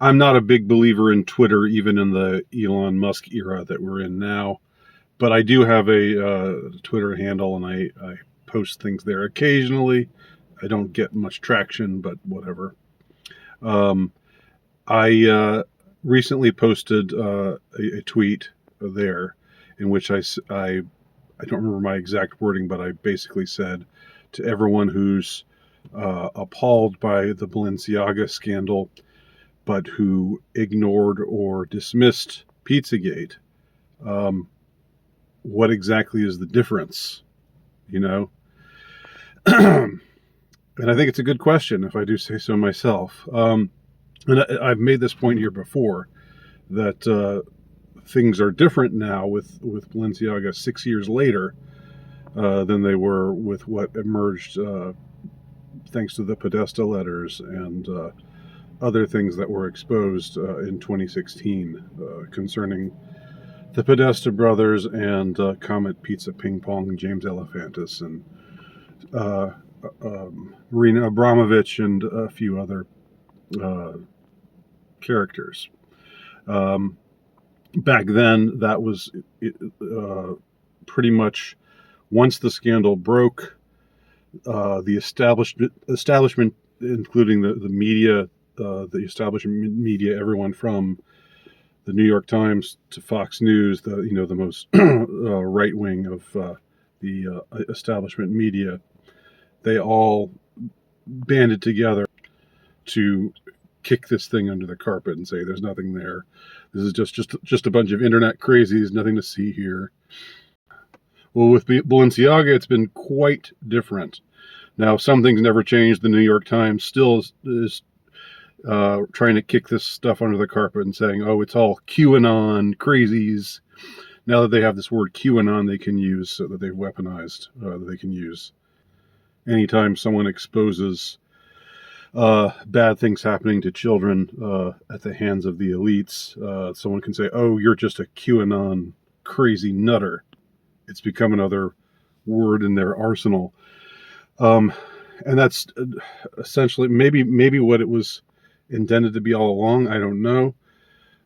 I'm not a big believer in Twitter, even in the Elon Musk era that we're in now. But I do have a Twitter handle, and I post things there occasionally. I don't get much traction, but whatever. Um, I recently posted a tweet there in which I don't remember my exact wording, but I basically said to everyone who's appalled by the Balenciaga scandal, but who ignored or dismissed Pizzagate, um, what exactly is the difference? You know, and I think it's a good question, if I do say so myself. And I've made this point here before that things are different now with Balenciaga 6 years later than they were with what emerged thanks to the Podesta letters and other things that were exposed in 2016 concerning the Podesta brothers and Comet Pizza Ping Pong, James Alefantis, and uh, Marina Abramovich, and a few other uh, characters. Um, Back then, that was uh, pretty much once the scandal broke, the establishment, including the media, the establishment media, everyone from the New York Times to Fox News, the most right wing of the establishment media, they all banded together to kick this thing under the carpet and say there's nothing there. This is just a bunch of internet crazies, nothing to see here. Well, with Balenciaga, it's been quite different. Now, some things never changed. The New York Times still is trying to kick this stuff under the carpet and saying, oh, it's all QAnon crazies. Now that they have this word QAnon they can use, so that they've weaponized, that they can use anytime someone exposes bad things happening to children at the hands of the elites. Someone can say, oh, you're just a QAnon crazy nutter. It's become another word in their arsenal. Um, and that's essentially maybe what it was intended to be all along. I don't know.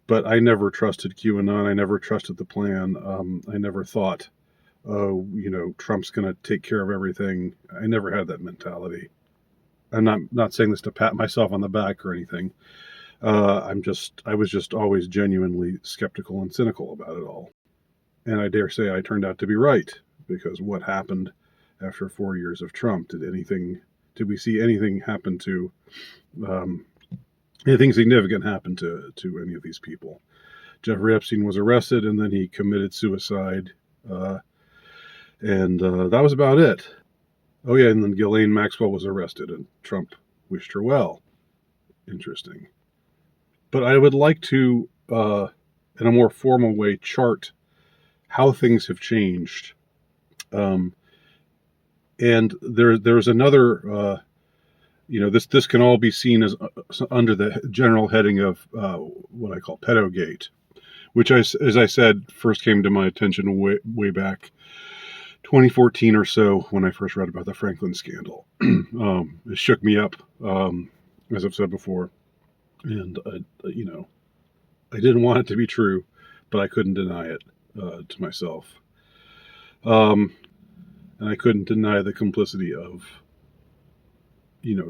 But I never trusted QAnon. I never trusted the plan. I never thought, oh, Trump's going to take care of everything. I never had that mentality. I'm not saying this to pat myself on the back or anything. I was just always genuinely skeptical and cynical about it all. And I dare say I turned out to be right, because what happened after 4 years of Trump? Did we see anything happen to um, anything significant happen to any of these people? Jeffrey Epstein was arrested, and then he committed suicide, and that was about it. Oh yeah, and then Ghislaine Maxwell was arrested, and Trump wished her well. Interesting. But I would like to, in a more formal way, chart how things have changed. Um, and there's another, this can all be seen as under the general heading of what I call pedogate, which, as I said, first came to my attention way back 2014 or so when I first read about the Franklin scandal. It shook me up, as I've said before, and I didn't want it to be true, but I couldn't deny it to myself. And I couldn't deny the complicity of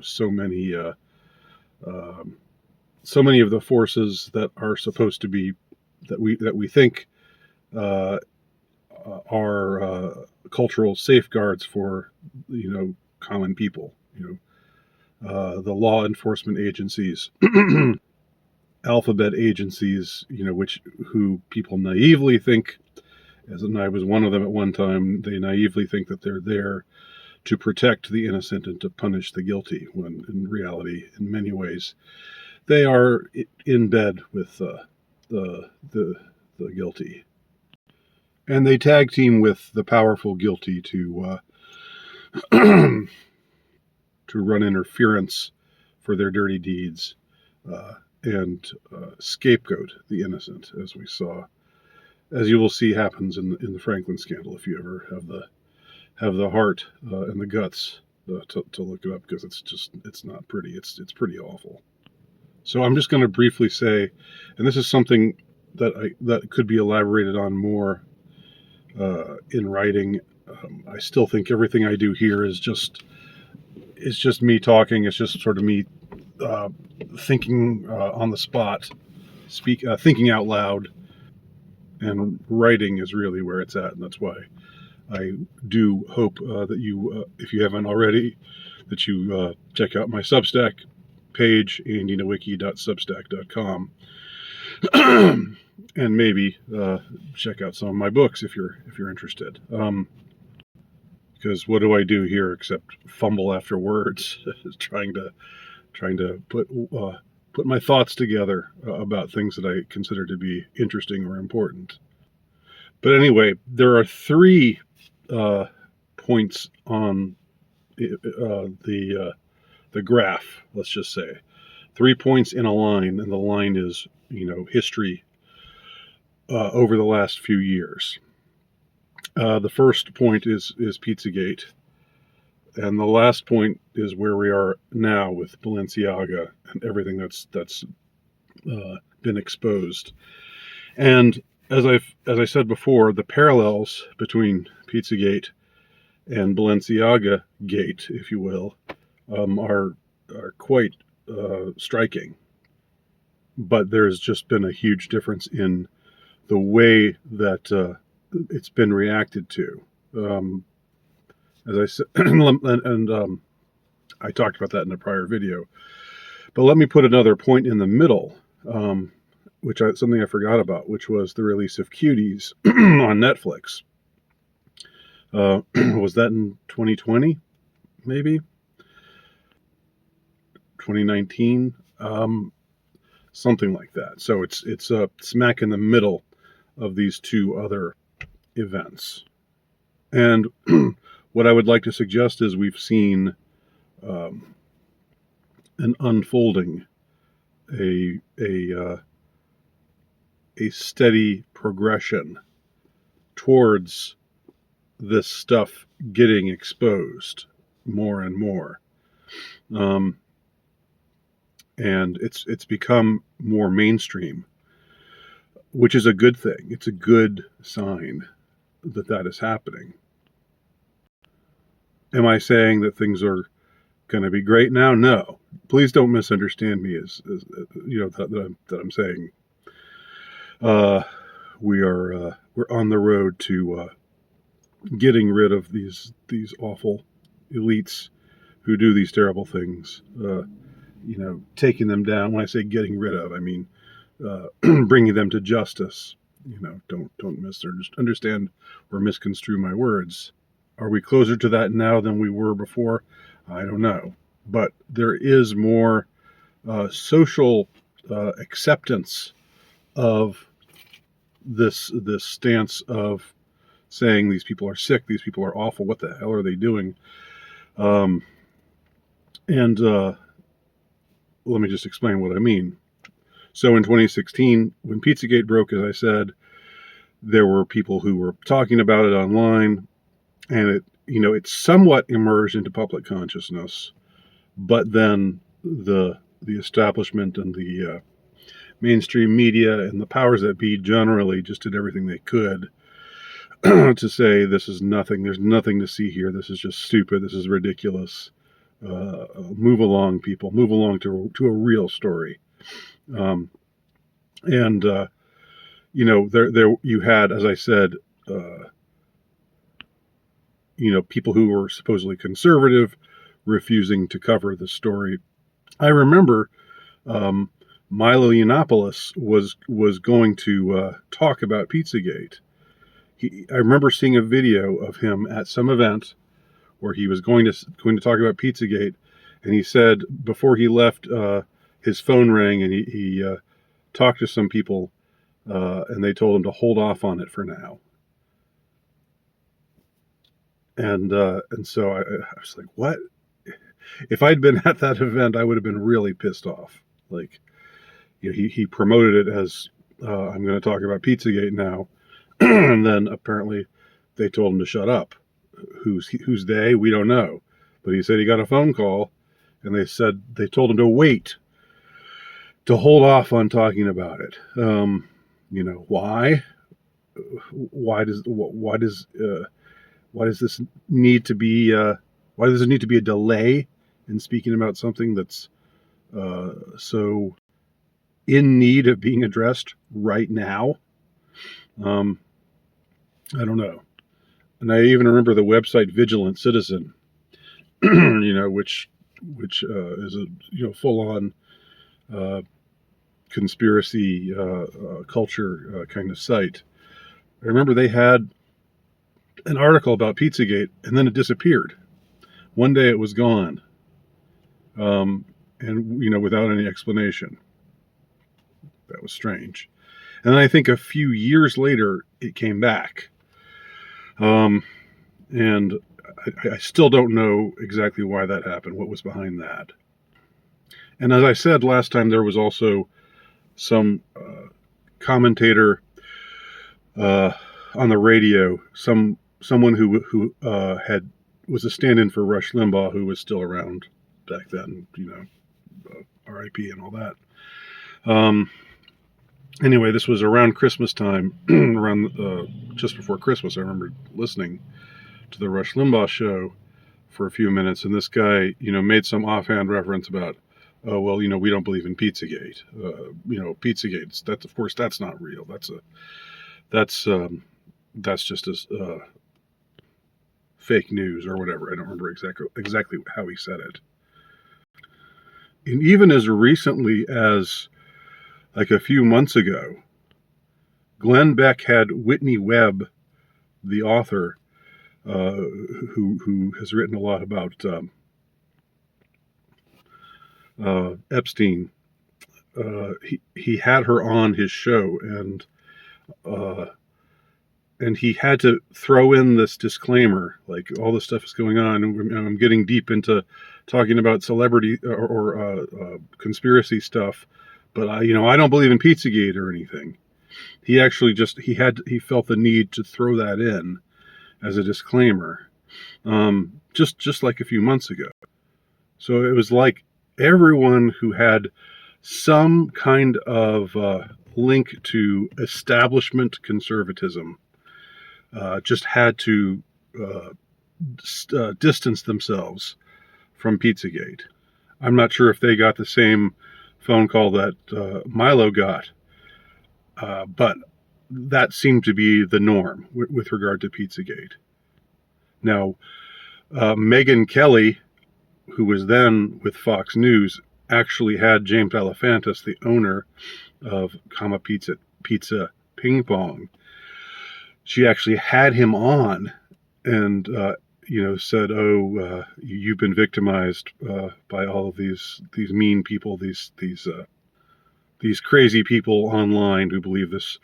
so many so many of the forces that are supposed to be that we think are cultural safeguards for common people. The law enforcement agencies, alphabet agencies, who people naively think, and I was one of them at one time, they naively think that they're there to protect the innocent and to punish the guilty, when in reality, in many ways, they are in bed with the guilty, and they tag team with the powerful guilty to to run interference for their dirty deeds, and scapegoat the innocent, as you will see happens in the Franklin scandal, if you ever have the heart and the guts to look it up, because it's not pretty. It's pretty awful. So I'm just going to briefly say, and this is something that could be elaborated on more in writing. I still think everything I do here is just me talking. It's just sort of me thinking on the spot, thinking out loud, and writing is really where it's at, and that's why I do hope that you, if you haven't already, that you check out my Substack page, andinawiki.substack.com, and maybe check out some of my books if you're interested. Because what do I do here except fumble after words, trying to put my thoughts together about things that I consider to be interesting or important. But anyway, there are 3 points on the graph. Let's just say 3 points in a line, and the line is history over the last few years. The first point is Pizzagate, and the last point is where we are now with Bellenciaga and everything that's been exposed. And as I said before, the parallels between Pizzagate and Bellenciaga Gate, if you will, are quite striking. But there's just been a huge difference in the way that it's been reacted to. As I said, and I talked about that in a prior video. But let me put another point in the middle, something I forgot about, which was the release of Cuties on Netflix. Was that in 2020? Maybe 2019, something like that. So it's smack in the middle of these 2 other events. And what I would like to suggest is we've seen an unfolding, a steady progression towards this stuff getting exposed more and more. And it's become more mainstream, which is a good thing. It's a good sign that is happening. Am I saying that things are going to be great now? No. Please don't misunderstand me as that I'm saying we're on the road to getting rid of these awful elites who do these terrible things. Taking them down. When I say getting rid of, I mean bringing them to justice. Don't misunderstand or misconstrue my words. Are we closer to that now than we were before? I don't know. But there is more social acceptance of this stance of saying these people are sick, these people are awful, what the hell are they doing? And let me just explain what I mean. So in 2016, when Pizzagate broke, as I said, there were people who were talking about it online, and it somewhat emerged into public consciousness, but then the establishment and the mainstream media and the powers that be generally just did everything they could to say this is nothing. There's nothing to see here. This is just stupid. This is ridiculous. Move along, people. Move along to a real story. There you had, as I said, people who were supposedly conservative refusing to cover the story. I remember Milo Yiannopoulos was going to talk about Pizzagate. I remember seeing a video of him at some event where he was going to talk about Pizzagate, and he said before he left, his phone rang, and he talked to some people, and they told him to hold off on it for now. And so I was like, what? If I'd been at that event, I would have been really pissed off. Like, he promoted it as I'm going to talk about Pizzagate now, and then apparently they told him to shut up. Who's they? We don't know. But he said he got a phone call, and they told him to wait to hold off on talking about it. Why? Why does this need to be? Why does there need to be a delay in speaking about something that's so in need of being addressed right now? I don't know. And I even remember the website Vigilant Citizen, which is a full on conspiracy culture kind of site. I remember they had an article about Pizzagate, and then it disappeared. One day it was gone, and without any explanation. That was strange. And then I think a few years later it came back, and I still don't know exactly why that happened. What was behind that? And as I said last time, there was also some commentator on the radio, someone who was a stand-in for Rush Limbaugh, who was still around back then, R.I.P. and all that. Anyway, this was around Christmas time, around just before Christmas. I remember listening to the Rush Limbaugh show for a few minutes, and this guy, made some offhand reference about, oh, well, we don't believe in Pizzagate. Pizzagate, of course, that's not real. That's just fake news or whatever. I don't remember exactly how he said it. And even as recently as like a few months ago, Glenn Beck had Whitney Webb, the author, who has written a lot about Epstein. He had her on his show, and he had to throw in this disclaimer, like all this stuff is going on, and I'm getting deep into talking about celebrity or conspiracy stuff, but I don't believe in Pizzagate or anything. He actually he felt the need to throw that in as a disclaimer, just like a few months ago. So it was like everyone who had some kind of link to establishment conservatism just had to distance themselves from Pizzagate. I'm not sure if they got the same phone call that Milo got, but that seemed to be the norm with regard to Pizzagate. Now, Megyn Kelly, who was then with Fox News, actually had James Alefantis, the owner of Kama Pizza Ping Pong. She actually had him on and said, "Oh, you've been victimized by all of these mean people, these crazy people online who believe this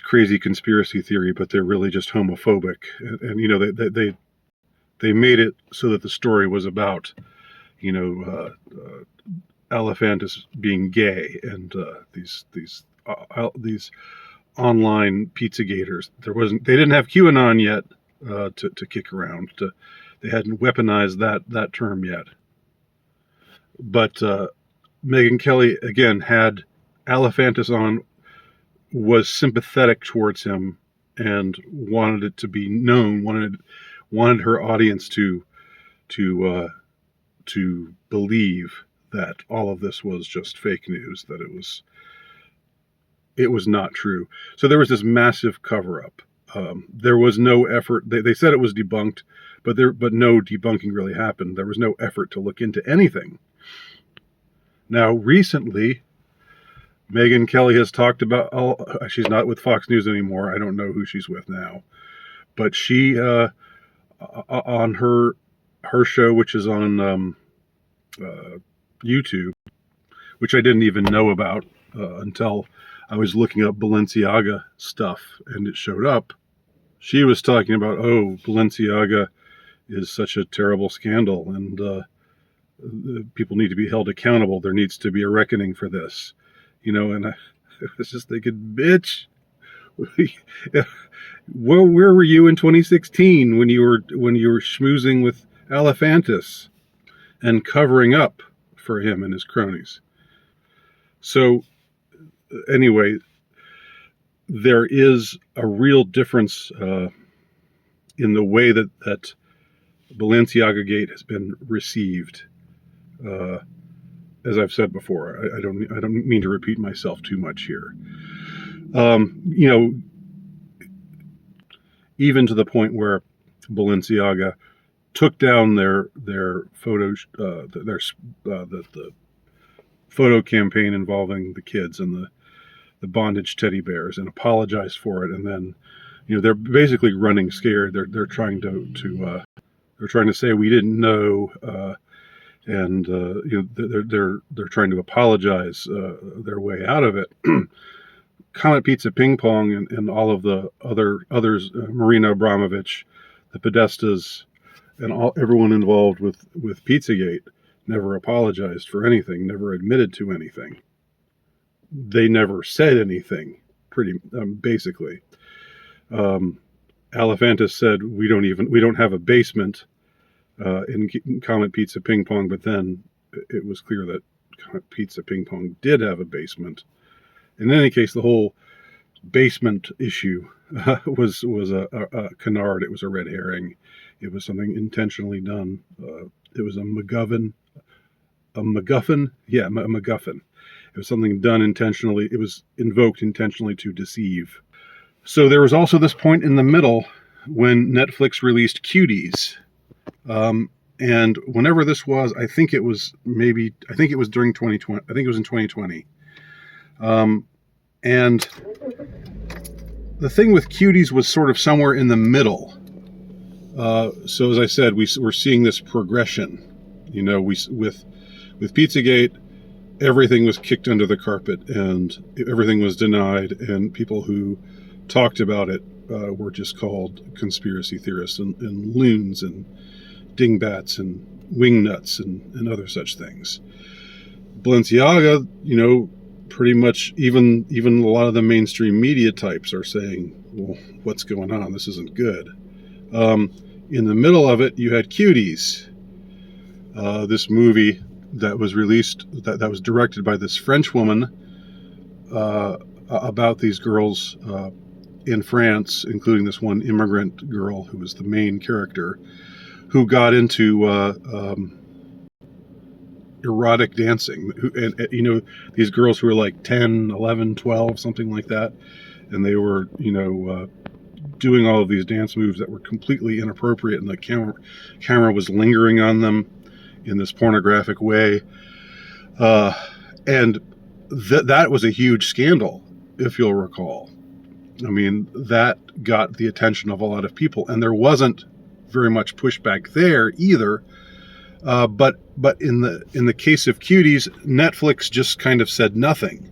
crazy conspiracy theory, but they're really just homophobic." And they made it so that the story was about Alefantis being gay and these online Pizzagators. They didn't have QAnon yet to kick around. They hadn't weaponized that term yet. But Megyn Kelly again had Alefantis on, was sympathetic towards him, and wanted it to be known. Wanted her audience to believe that all of this was just fake news, that it was not true. So there was this massive cover-up. There was no effort. They said it was debunked, but no debunking really happened. There was no effort to look into anything. Now, recently, Megyn Kelly has talked about. She's not with Fox News anymore. I don't know who she's with now, but she on her show, which is on YouTube, which I didn't even know about until I was looking up Bellenciaga stuff, and it showed up. She was talking about, Bellenciaga is such a terrible scandal, and people need to be held accountable. There needs to be a reckoning for this, And I was just thinking, bitch, where were you in 2016 when you were schmoozing with Alefantis and covering up for him and his cronies? So anyway, there is a real difference in the way that Balenciaga Gate has been received. Uh, as I've said before, I don't mean to repeat myself too much here. You know, even to the point where Balenciaga took down their photos, the photo campaign involving the kids and the bondage teddy bears, and apologized for it, and then they're basically running scared. They're trying they're trying to say we didn't know, and they're trying to apologize their way out of it. Comet Pizza Ping Pong and all of the others, Marina Abramovich, the Podestas, and everyone involved with Pizzagate never apologized for anything, never admitted to anything. They never said anything. Basically, Alefantis said we don't have a basement in Comet Pizza Ping Pong, but then it was clear that Comet Pizza Ping Pong did have a basement. In any case, the whole basement issue was a canard. It was a red herring. It was something intentionally done. It was a MacGuffin. Yeah, a MacGuffin. It was something done intentionally. It was invoked intentionally to deceive. So there was also this point in the middle when Netflix released Cuties. And whenever this was, I think it was during 2020. I think it was in 2020. And the thing with Cuties was sort of somewhere in the middle. So as I said, we're seeing this progression. With Pizzagate, everything was kicked under the carpet and everything was denied, and people who talked about it were just called conspiracy theorists and loons and dingbats and wingnuts and other such things. Balenciaga, pretty much even a lot of the mainstream media types are saying, well, what's going on? This isn't good. In the middle of it, you had Cuties, this movie that was released, that was directed by this French woman about these girls in France, including this one immigrant girl who was the main character, who got into erotic dancing. And these girls who were like 10, 11, 12, something like that, and they were, doing all of these dance moves that were completely inappropriate, and the camera was lingering on them in this pornographic way. And that was a huge scandal, if you'll recall. I mean, that got the attention of a lot of people, and there wasn't very much pushback there either. But in the case of Cuties, Netflix just kind of said nothing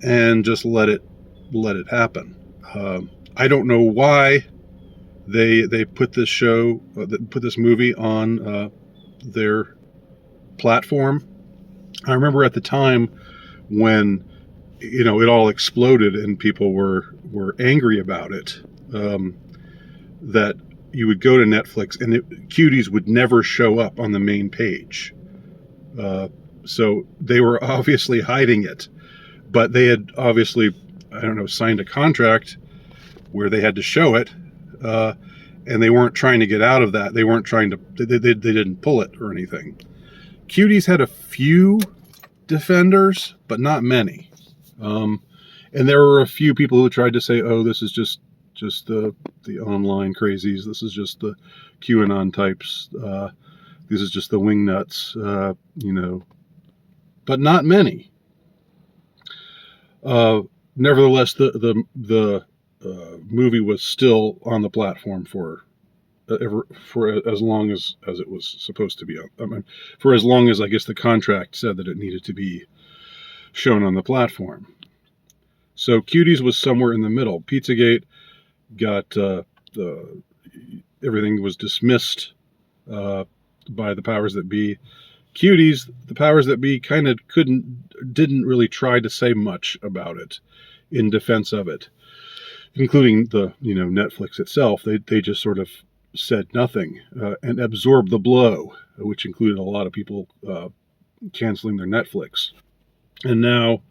and just let it happen. I don't know why they put this movie on their platform. I remember at the time when it all exploded and people were angry about it, that you would go to Netflix and Cuties would never show up on the main page. So they were obviously hiding it, but they had obviously, signed a contract where they had to show it, and they weren't trying to get out of that. They weren't trying to, they didn't pull it or anything. Cuties had a few defenders, but not many. And there were a few people who tried to say, oh, this is just the online crazies. This is just the QAnon types. This is just the wingnuts, but not many. Nevertheless, the movie was still on the platform for as long as it was supposed to be. For as long as I guess the contract said that it needed to be shown on the platform. So Cuties was somewhere in the middle. Pizzagate got everything was dismissed by the powers that be. Cuties, the powers that be kind of didn't really try to say much about it in defense of it, including the Netflix itself. They just sort of said nothing and absorbed the blow, which included a lot of people canceling their Netflix. And now,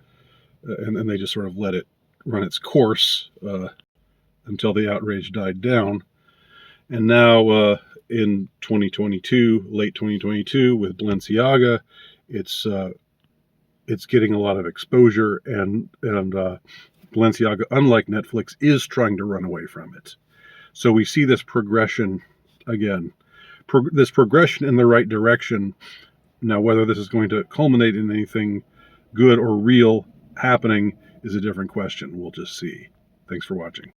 and they just sort of let it run its course until the outrage died down. And now in 2022, late 2022, with Balenciaga, it's getting a lot of exposure, and Balenciaga, unlike Netflix, is trying to run away from it. So we see this progression again, this progression in the right direction. Now, whether this is going to culminate in anything good or real happening is a different question. We'll just see. Thanks for watching.